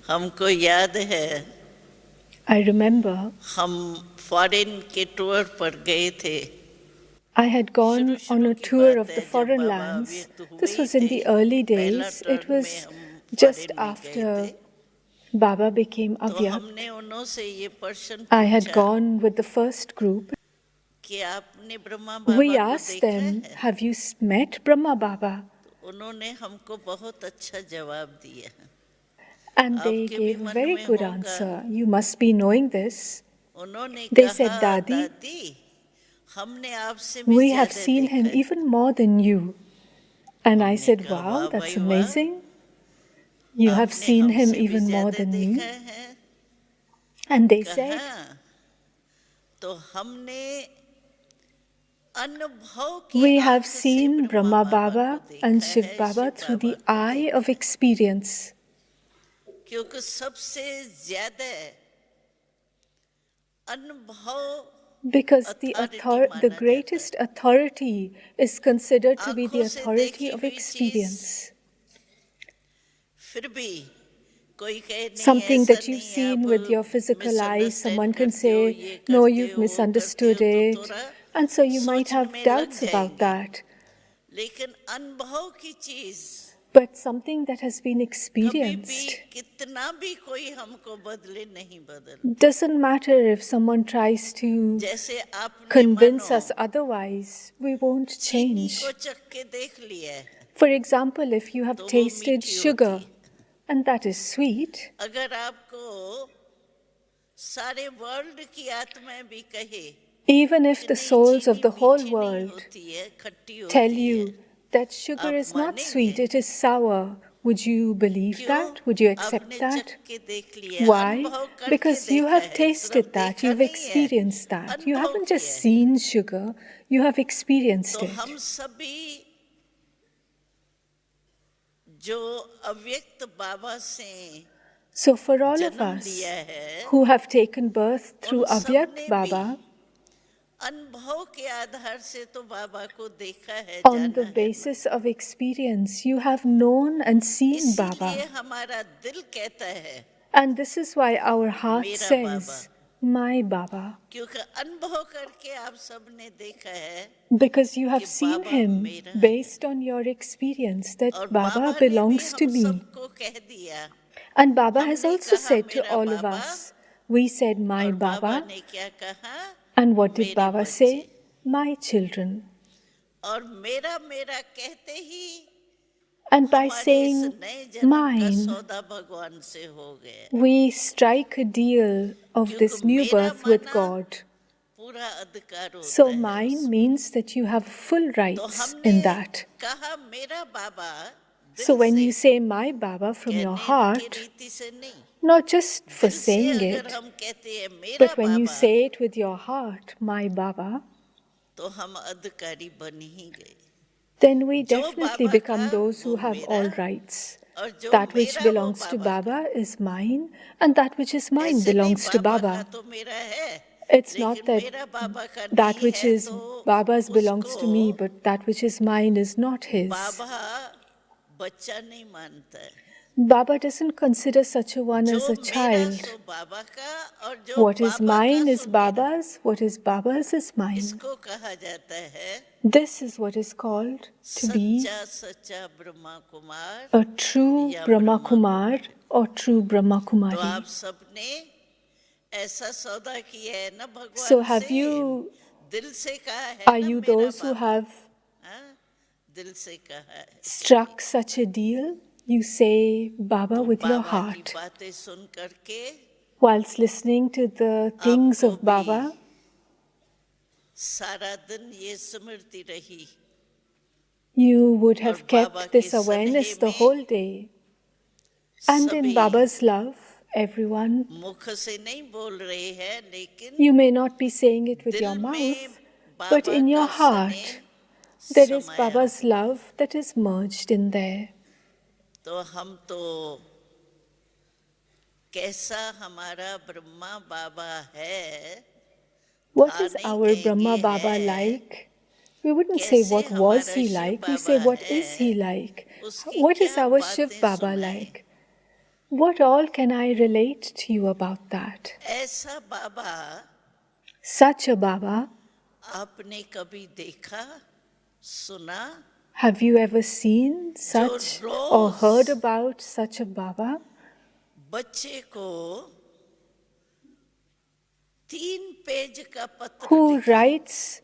हमको याद है I remember हम फॉरेन के टूर पर गए थे। I had gone शुरू on शुरू a की tour बात of the है जब foreign बाबा lands. व्यक्त हुए This ही was in थे। the early पहला days. It टर्न में was हम just फॉरेन में गए after थे। Baba became तो हमने Avyakt. उन्हों से ये प्रश्न I had पूछा gone with the first group. कि आपने ब्रह्मा We बाबा को asked देखा them, है? have you met Brahma Baba? तो उन्होंने हमको बहुत अच्छा जवाब दिया। And they आपके भी gave a मन very में good होगा। answer. You must be knowing this. उन्होंने They कहा, said, Dadi, दादी हमने आपसे भी we have ज्यादा seen देखा him है। even more than you. And I हमने said, कहा, wow, वाह that's भाई वाह, amazing. You have आपने seen him हमसे भी even more ज्यादा than देखा me. है। And they कहा said, तो हमने अनुभव की we have आंख से seen ब्रह्मा Brahma बाबा को Baba देखा and है, Shiv Shiv Baba through Baba the को eye देखा of है। experience. क्योंकि सबसे ज्यादा अनुभव Because अथॉरिटी the माना जाता है। greatest authority is considered to be the आंखों से authority देखी of हुई चीज experience. फिर भी कोई कहे नहीं Something ऐसा that you've नहीं, seen आप with your physical eyes, misunderstand someone can करते हो, say, ये no, करते you've हो, वो करते हो, misunderstood तो it. थोड़ा And so you might सोच have में लग doubts about जाएंगे। that. लेकिन अनुभव की चीज But something that has been कभी भी experienced, कितना भी कोई हमको बदले नहीं बदल। doesn't matter if someone tries to जैसे आपने convince मानो us otherwise, we won't चीनी change. को चख के देख लिया है For example, if you have तो वो tasted मीठी होती sugar है। and that is sweet, अगर आपको सारे वर्ल्ड की आत्माएं भी कहे even if कि the नहीं souls of चीनी the whole मीठी नहीं world होती है, खट्टी tell होती है, you that sugar आप is not मानेंगे? sweet, it is sour, would you believe क्यों? that? Would you accept आपने that? चख के देख लिया, Why? अनुभव करके Because you देखा have है, सिर्फ tasted that, देखा you've नहीं है, experienced that. You अनुभव haven't just किया है। seen sugar, you have experienced तो it. हम सभी जो अव्यक्त बाबा से So for all of जन्म us लिया है, who have taken birth through उन सब Avyakt ने भी Baba, अनुभव के आधार से तो बाबा को देखा है, on जाना the है। basis of experience, you have known and seen इसीलिए Baba. हमारा दिल कहता है And this is why our heart मेरा बाबा, says, my Baba. क्योंकि अनुभव करके आप सबने देखा है Because you have कि seen बाबा him मेरा है। based on your experience that और Baba बाबा ने भी belongs to हम me. सबको कह दिया। And Baba has हमने also कहा said to मेरा all of Baba, us, we said, my और बाबा Baba. ने क्या कहा? And what did मेरे Baba बच्चे। say? My children. और मेरा मेरा कहते ही And by हमारे इस saying नए जन्म का mine, सौदा भगवान से हो गया। we strike a deal of this क्योंकि new मेरा birth with माना God. पूरा अधिकार होता So है mine उसमें। means that you have full तो rights हमने in that. कहा मेरा बाबा So दिल when से, you say my Baba from your कहने की heart, रीति से नहीं, not just for दिल से saying अगर it, हम कहते हैं मेरा but when you Baba, say it with your heart, my Baba, तो हम अधिकारी बन ही गए। then we जो definitely बाबा become का those who वो have मेरा, all rights. और जो That which मेरा वो belongs to बाबा का। Baba is mine, and that which is mine ऐसे नहीं belongs to बाबा का Baba. तो मेरा है, It's not लेकिन that मेरा बाबा का that नहीं which है is तो Baba's belongs उसको to me, but that which is mine is not his. बाबा बच्चा नहीं मानता है। Baba doesn't consider such a one जो as a मेरा child. सो बाबा का और जो What is बाबा का mine is सो मेरा। Baba's, what is Baba's is mine. इसको कहा जाता है This is what is called to be सच्चा सच्चा ब्रह्मा कुमार a true या Brahma Brahma Kumar or true Brahma तो Kumari. आप सबने ऐसा सौदा किया है ना भगवान So have से, you, दिल से कहा है are ना you मेरा those who बाबा, have हाँ? दिल से कहा है struck such a deal? You say Baba तो with your बाबा की heart. बातें सुन करके Whilst listening to the things आपको of भी Baba, सारा दिन ये स्मृति रही you would और have बाबा kept के this awareness सनेह the में whole day. And in सभी Baba's love, everyone, मुख से नहीं बोल रहे हैं, लेकिन you may not be saying it with your दिल mouth, में but बाबा in your का heart, स्नेह there is समाया Baba's हुआ। love that is merged in there. तो हम तो कैसा हमारा ब्रह्मा बाबा है What था is नहीं our Brahma कहेंगे Baba है, like? We wouldn't say कैसे what was हमारा he Shiv like, we Baba say what है, is he like? उसकी What is क्या our Shiv बातें Baba सुनाएं। like? What all can I relate to you about that? ऐसा बाबा Such a Baba, आपने कभी देखा, सुना? have you ever seen such or heard about such a Baba बच्चे को 3 पेज का पत्र who लिखे। writes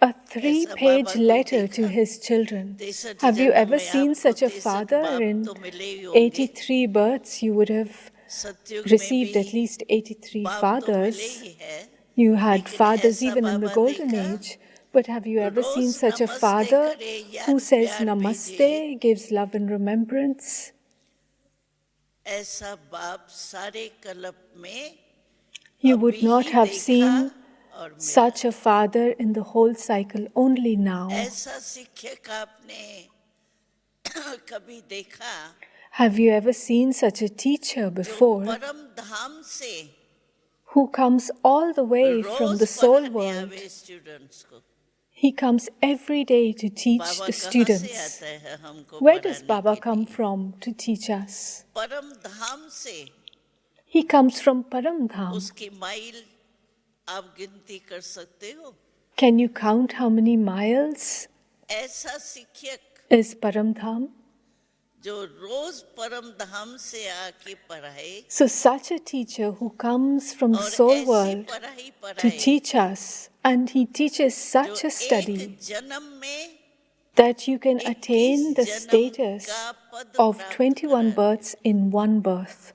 a ऐसा 3-page बाबा को letter to देखा? his children? 63 Have you जन्म ever में seen आपको such a 63 father? बाप In तो मिले ही होंगे। 83 births, you would have सतयुग में received भी at least 83 बाप तो मिले fathers. ही है, You had लेकिन fathers ऐसा even in the Baba golden देखा? age. But have you ever seen rose such a नमस्ते father करे, याद who says प्यार भेजे। namaste, gives love and remembrance? ऐसा बाप सारे कल्प में You अभी would not ही have देखा seen और मिला। such a father in the whole cycle only now. ऐसा शिक्षक आपने कभी देखा Have you ever seen such a teacher जो before परम धाम से who comes all the way from रोज the soul पढ़ाने world? आवे स्टूडेंट्स को? He comes every day to teach बाबा the कहाँ से students. आता है हमको Where does पढ़ाने Baba के come लिए? from to teach us? परम धाम से He comes from Param Dham. उसकी माइल आप गिनती कर सकते हो? Can you count how many miles ऐसा शिक्षक is Param Dham? जो रोज परम धाम से आके पढ़ाए So such a teacher who comes from the और soul ऐसी world पढ़ाई to पढ़ाए teach us, and he teaches such जो a study एक जन्म में that you can 21 attain the जन्म status का पद of प्राप्त 21 कराए। births in one birth.